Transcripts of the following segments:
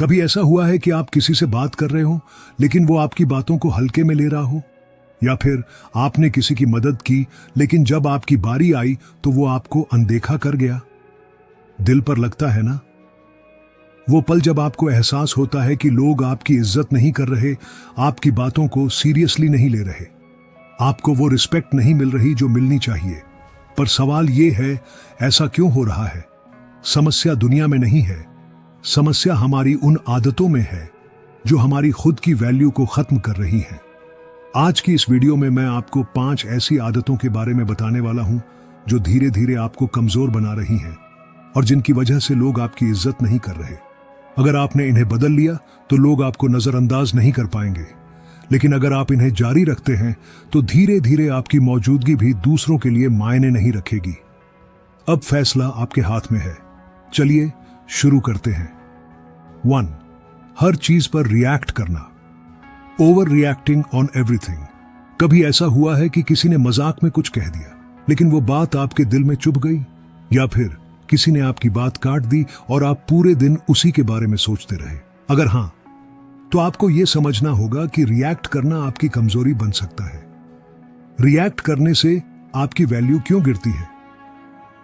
कभी ऐसा हुआ है कि आप किसी से बात कर रहे हो लेकिन वो आपकी बातों को हल्के में ले रहा हो? या फिर आपने किसी की मदद की लेकिन जब आपकी बारी आई तो वो आपको अनदेखा कर गया? दिल पर लगता है ना? वो पल जब आपको एहसास होता है कि लोग आपकी इज्जत नहीं कर रहे, आपकी बातों को सीरियसली नहीं ले रहे, आपको वो रिस्पेक्ट नहीं मिल रही जो मिलनी चाहिए। पर सवाल ये है, ऐसा क्यों हो रहा है? समस्या दुनिया में नहीं है, समस्या हमारी उन आदतों में है जो हमारी खुद की वैल्यू को खत्म कर रही हैं। आज की इस वीडियो में मैं आपको 5 ऐसी आदतों के बारे में बताने वाला हूं जो धीरे धीरे आपको कमजोर बना रही हैं और जिनकी वजह से लोग आपकी इज्जत नहीं कर रहे। अगर आपने इन्हें बदल लिया तो लोग आपको नजरअंदाज नहीं कर पाएंगे, लेकिन अगर आप इन्हें जारी रखते हैं तो धीरे धीरे आपकी मौजूदगी भी दूसरों के लिए मायने नहीं रखेगी। अब फैसला आपके हाथ में है। चलिए शुरू करते हैं। 1. हर चीज पर रिएक्ट करना। Over reacting on everything. कभी ऐसा हुआ है कि किसी ने मजाक में कुछ कह दिया लेकिन वो बात आपके दिल में चुभ गई, या फिर किसी ने आपकी बात काट दी और आप पूरे दिन उसी के बारे में सोचते रहे? अगर हां, तो आपको यह समझना होगा कि रिएक्ट करना आपकी कमजोरी बन सकता है। रिएक्ट करने से आपकी वैल्यू क्यों गिरती है?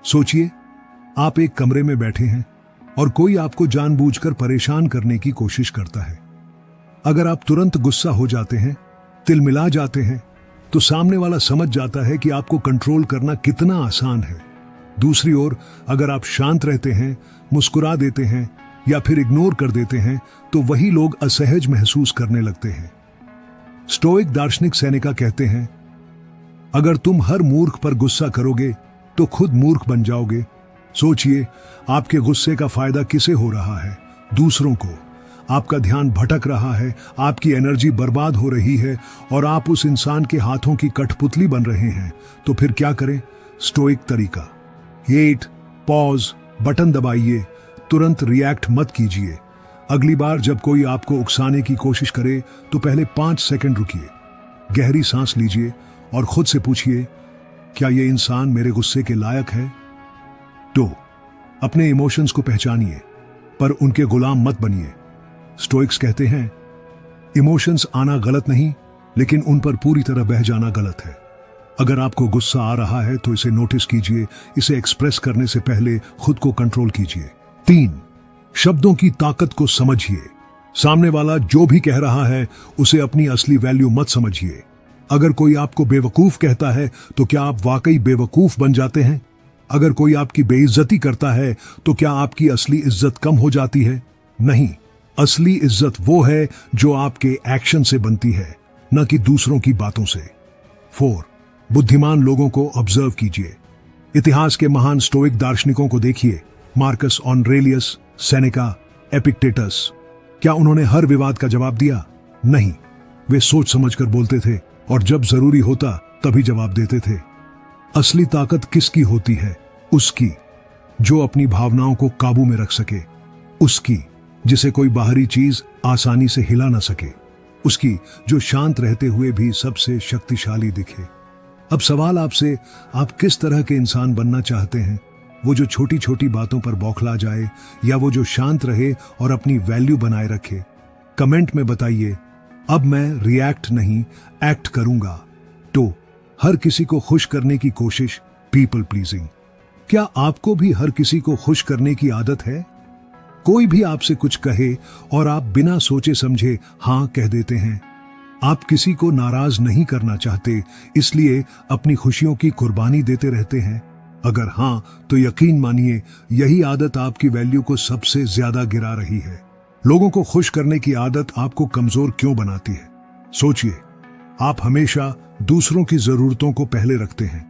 सोचिए, आप एक कमरे में बैठे हैं और कोई आपको जानबूझकर परेशान करने की कोशिश करता है। अगर आप तुरंत गुस्सा हो जाते हैं, तिलमिला जाते हैं, तो सामने वाला समझ जाता है कि आपको कंट्रोल करना कितना आसान है। दूसरी ओर, अगर आप शांत रहते हैं, मुस्कुरा देते हैं या फिर इग्नोर कर देते हैं, तो वही लोग असहज महसूस करने लगते हैं। स्टोइक दार्शनिक सेनेका कहते हैं, अगर तुम हर मूर्ख पर गुस्सा करोगे तो खुद मूर्ख बन जाओगे। सोचिए, आपके गुस्से का फायदा किसे हो रहा है? दूसरों को। आपका ध्यान भटक रहा है, आपकी एनर्जी बर्बाद हो रही है और आप उस इंसान के हाथों की कठपुतली बन रहे हैं। तो फिर क्या करें? स्टोइक तरीका। 8. पॉज बटन दबाइए, तुरंत रिएक्ट मत कीजिए। अगली बार जब कोई आपको उकसाने की कोशिश करे तो पहले 5 सेकंड रुकिए, गहरी सांस लीजिए और खुद से पूछिए, क्या यह इंसान मेरे गुस्से के लायक है? 2. अपने इमोशंस को पहचानिए पर उनके गुलाम मत बनिए। स्टोइक्स कहते हैं, इमोशंस आना गलत नहीं, लेकिन उन पर पूरी तरह बह जाना गलत है। अगर आपको गुस्सा आ रहा है तो इसे नोटिस कीजिए, इसे एक्सप्रेस करने से पहले खुद को कंट्रोल कीजिए। 3. शब्दों की ताकत को समझिए। सामने वाला जो भी कह रहा है उसे अपनी असली वैल्यू मत समझिए। अगर कोई आपको बेवकूफ कहता है तो क्या आप वाकई बेवकूफ बन जाते हैं? अगर कोई आपकी बेइज्जती करता है तो क्या आपकी असली इज्जत कम हो जाती है? नहीं, असली इज्जत वो है जो आपके एक्शन से बनती है, न कि दूसरों की बातों से। 4. बुद्धिमान लोगों को ऑब्जर्व कीजिए। इतिहास के महान स्टोइक दार्शनिकों को देखिए, मार्कस ऑरेलियस, सेनेका, एपिक्टेटस। क्या उन्होंने हर विवाद का जवाब दिया? नहीं, वे सोच समझकर बोलते थे और जब जरूरी होता तभी जवाब देते थे। असली ताकत किसकी होती है? उसकी जो अपनी भावनाओं को काबू में रख सके, उसकी जिसे कोई बाहरी चीज आसानी से हिला ना सके, उसकी जो शांत रहते हुए भी सबसे शक्तिशाली दिखे। अब सवाल आपसे, आप किस तरह के इंसान बनना चाहते हैं? वो जो छोटी छोटी बातों पर बौखला जाए, या वो जो शांत रहे और अपनी वैल्यू बनाए रखे? कमेंट में बताइए। अब मैं रिएक्ट नहीं, एक्ट करूंगा। तो हर किसी को खुश करने की कोशिश, पीपल प्लीजिंग। क्या आपको भी हर किसी को खुश करने की आदत है? कोई भी आपसे कुछ कहे और आप बिना सोचे समझे हां कह देते हैं। आप किसी को नाराज नहीं करना चाहते, इसलिए अपनी खुशियों की कुर्बानी देते रहते हैं। अगर हां, तो यकीन मानिए यही आदत आपकी वैल्यू को सबसे ज्यादा गिरा रही है। लोगों को खुश करने की आदत आपको कमजोर क्यों बनाती है? सोचिए, आप हमेशा दूसरों की जरूरतों को पहले रखते हैं।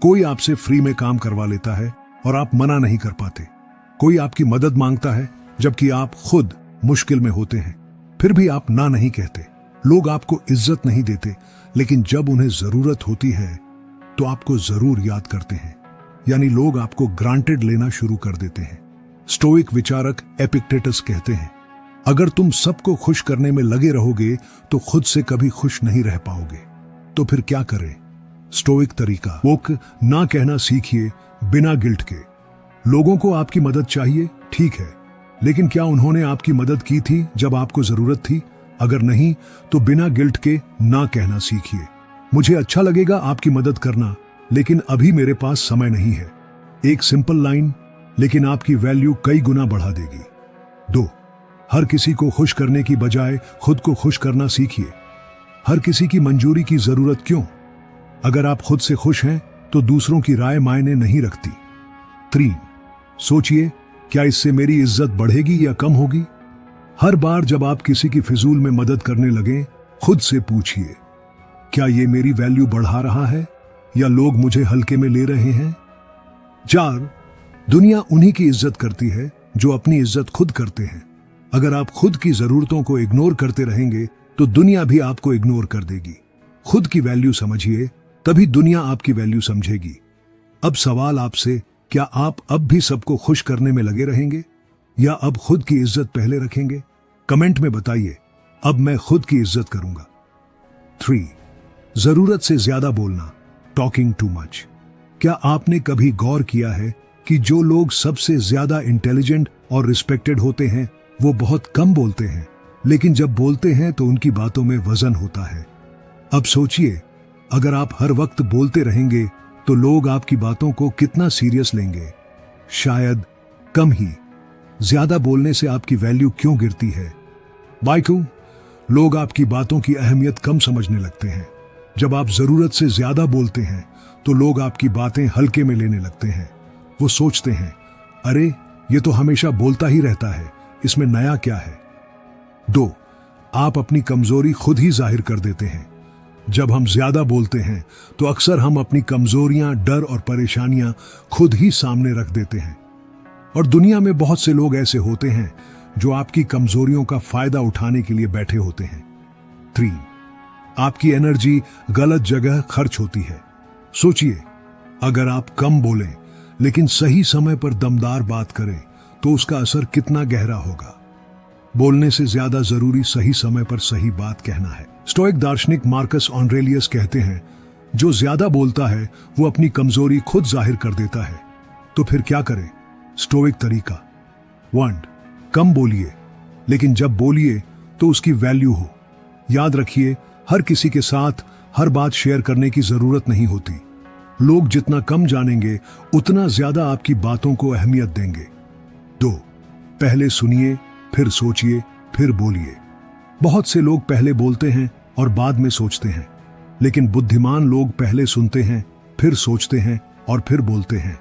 कोई आपसे फ्री में काम करवा लेता है और आप मना नहीं कर पाते। कोई आपकी मदद मांगता है जबकि आप खुद मुश्किल में होते हैं, फिर भी आप ना नहीं कहते। लोग आपको इज्जत नहीं देते, लेकिन जब उन्हें जरूरत होती है तो आपको जरूर याद करते हैं। यानी लोग आपको ग्रांटेड लेना शुरू कर देते हैं। स्टोइक विचारक एपिक्टेटस कहते हैं, अगर तुम सबको खुश करने में लगे रहोगे तो खुद से कभी खुश नहीं रह पाओगे। तो फिर क्या करें? स्टोइक तरीका। वोक ना कहना सीखिए बिना गिल्ट के। लोगों को आपकी मदद चाहिए, ठीक है, लेकिन क्या उन्होंने आपकी मदद की थी जब आपको जरूरत थी? अगर नहीं, तो बिना गिल्ट के ना कहना सीखिए। मुझे अच्छा लगेगा आपकी मदद करना, लेकिन अभी मेरे पास समय नहीं है। एक सिंपल लाइन, लेकिन आपकी वैल्यू कई गुना बढ़ा देगी। 2. हर किसी को खुश करने की बजाय खुद को खुश करना सीखिए। हर किसी की मंजूरी की जरूरत क्यों? अगर आप खुद से खुश हैं तो दूसरों की राय मायने नहीं रखती। 3. सोचिए, क्या इससे मेरी इज्जत बढ़ेगी या कम होगी? हर बार जब आप किसी की फिजूल में मदद करने लगें, खुद से पूछिए, क्या ये मेरी वैल्यू बढ़ा रहा है या लोग मुझे हल्के में ले रहे हैं? 4. दुनिया उन्हीं की इज्जत करती है जो अपनी इज्जत खुद करते हैं। अगर आप खुद की जरूरतों को इग्नोर करते रहेंगे तो दुनिया भी आपको इग्नोर कर देगी। खुद की वैल्यू समझिए, तभी दुनिया आपकी वैल्यू समझेगी। अब सवाल आपसे, क्या आप अब भी सबको खुश करने में लगे रहेंगे या अब खुद की इज्जत पहले रखेंगे? कमेंट में बताइए, अब मैं खुद की इज्जत करूंगा। 3. जरूरत से ज्यादा बोलना, टॉकिंग टू मच। क्या आपने कभी गौर किया है कि जो लोग सबसे ज्यादा इंटेलिजेंट और रिस्पेक्टेड होते हैं वो बहुत कम बोलते हैं, लेकिन जब बोलते हैं तो उनकी बातों में वजन होता है। अब सोचिए, अगर आप हर वक्त बोलते रहेंगे तो लोग आपकी बातों को कितना सीरियस लेंगे? शायद कम ही। ज्यादा बोलने से आपकी वैल्यू क्यों गिरती है? क्यों? लोग आपकी बातों की अहमियत कम समझने लगते हैं। जब आप जरूरत से ज्यादा बोलते हैं तो लोग आपकी बातें हल्के में लेने लगते हैं। वो सोचते हैं, अरे ये तो हमेशा बोलता ही रहता है, इसमें नया क्या है? 2. आप अपनी कमजोरी खुद ही जाहिर कर देते हैं। जब हम ज्यादा बोलते हैं तो अक्सर हम अपनी कमजोरियां, डर और परेशानियां खुद ही सामने रख देते हैं। और दुनिया में बहुत से लोग ऐसे होते हैं जो आपकी कमजोरियों का फायदा उठाने के लिए बैठे होते हैं। 3. आपकी एनर्जी गलत जगह खर्च होती है। सोचिए, अगर आप कम बोलें लेकिन सही समय पर दमदार बात करें तो उसका असर कितना गहरा होगा। बोलने से ज्यादा जरूरी सही समय पर सही बात कहना है। स्टोइक दार्शनिक मार्कस ऑरेलियस कहते हैं, जो ज्यादा बोलता है वो अपनी कमजोरी खुद जाहिर कर देता है। तो फिर क्या करें? स्टोइक तरीका। 1. कम बोलिए, लेकिन जब बोलिए तो उसकी वैल्यू हो। याद रखिए, हर किसी के साथ हर बात शेयर करने की जरूरत नहीं होती। लोग जितना कम जानेंगे उतना ज्यादा आपकी बातों को अहमियत देंगे। 2. पहले सुनिए, फिर सोचिए, फिर बोलिए। बहुत से लोग पहले बोलते हैं और बाद में सोचते हैं, लेकिन बुद्धिमान लोग पहले सुनते हैं, फिर सोचते हैं और फिर बोलते हैं।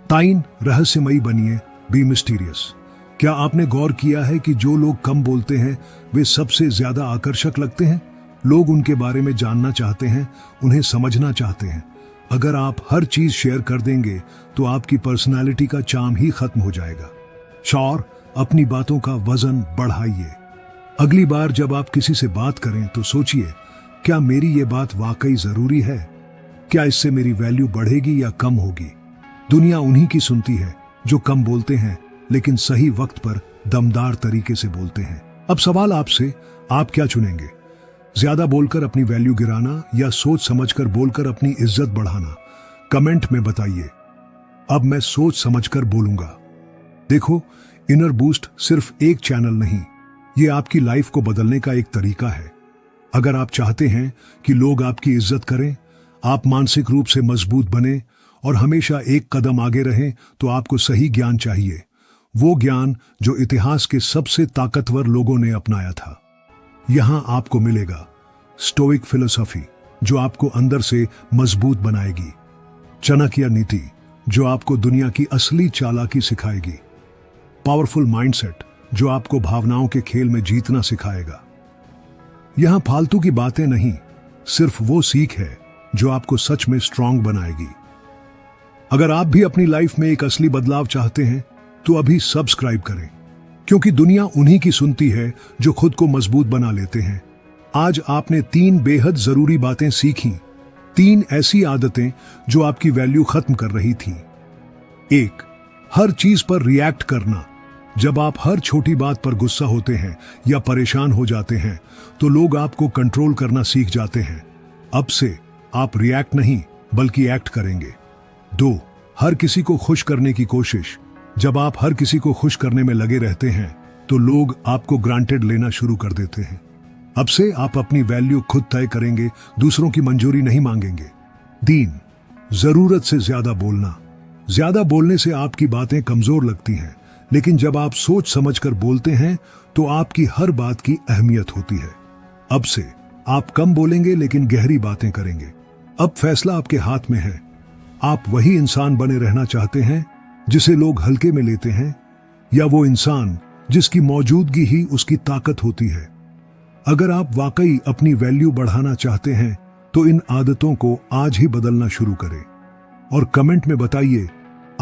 3. रहस्यमयी बनिए, बी मिस्टीरियस। क्या आपने गौर किया है कि जो लोग कम बोलते हैं वे सबसे ज्यादा आकर्षक लगते हैं? लोग उनके बारे में जानना चाहते हैं, उन्हें समझना चाहते हैं। अगर आप हर चीज शेयर कर देंगे तो आपकी पर्सनालिटी का चार्म ही खत्म हो जाएगा। 4. अपनी बातों का वजन बढ़ाइए। अगली बार जब आप किसी से बात करें तो सोचिए, क्या मेरी ये बात वाकई जरूरी है? क्या इससे मेरी वैल्यू बढ़ेगी या कम होगी? दुनिया उन्हीं की सुनती है जो कम बोलते हैं लेकिन सही वक्त पर दमदार तरीके से बोलते हैं। अब सवाल आपसे, आप क्या चुनेंगे? ज्यादा बोलकर अपनी वैल्यू गिराना या सोच समझकर बोलकर अपनी इज्जत बढ़ाना? कमेंट में बताइए। अब मैं सोच समझकर बोलूंगा। देखो, इनर बूस्ट सिर्फ एक चैनल नहीं, ये आपकी लाइफ को बदलने का एक तरीका है। अगर आप चाहते हैं कि लोग आपकी इज्जत करें, आप मानसिक रूप से मजबूत बने और हमेशा एक कदम आगे रहें, तो आपको सही ज्ञान चाहिए। वो ज्ञान जो इतिहास के सबसे ताकतवर लोगों ने अपनाया था। यहां आपको मिलेगा स्टोइक फिलॉसफी, जो आपको अंदर से मजबूत बनाएगी। चाणक्य नीति, जो आपको दुनिया की असली चालाकी सिखाएगी। पावरफुल माइंडसेट, जो आपको भावनाओं के खेल में जीतना सिखाएगा। यहां फालतू की बातें नहीं, सिर्फ वो सीख है जो आपको सच में स्ट्रांग बनाएगी। अगर आप भी अपनी लाइफ में एक असली बदलाव चाहते हैं तो अभी सब्सक्राइब करें, क्योंकि दुनिया उन्हीं की सुनती है जो खुद को मजबूत बना लेते हैं। आज आपने 3 बेहद जरूरी बातें सीखी, 3 ऐसी आदतें जो आपकी वैल्यू खत्म कर रही थी। 1. हर चीज पर रिएक्ट करना। जब आप हर छोटी बात पर गुस्सा होते हैं या परेशान हो जाते हैं तो लोग आपको कंट्रोल करना सीख जाते हैं। अब से आप रिएक्ट नहीं बल्कि एक्ट करेंगे। 2. हर किसी को खुश करने की कोशिश। जब आप हर किसी को खुश करने में लगे रहते हैं तो लोग आपको ग्रांटेड लेना शुरू कर देते हैं। अब से आप अपनी वैल्यू खुद तय करेंगे, दूसरों की मंजूरी नहीं मांगेंगे। 3, जरूरत से ज्यादा बोलना। ज्यादा बोलने से आपकी बातें कमजोर लगती हैं, लेकिन जब आप सोच समझकर बोलते हैं तो आपकी हर बात की अहमियत होती है। अब से आप कम बोलेंगे लेकिन गहरी बातें करेंगे। अब फैसला आपके हाथ में है। आप वही इंसान बने रहना चाहते हैं जिसे लोग हल्के में लेते हैं, या वो इंसान जिसकी मौजूदगी ही उसकी ताकत होती है। अगर आप वाकई अपनी वैल्यू बढ़ाना चाहते हैं तो इन आदतों को आज ही बदलना शुरू करें और कमेंट में बताइए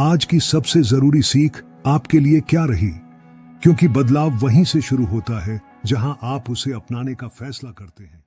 आज की सबसे जरूरी सीख आपके लिए क्या रही, क्योंकि बदलाव वहीं से शुरू होता है जहां आप उसे अपनाने का फैसला करते हैं।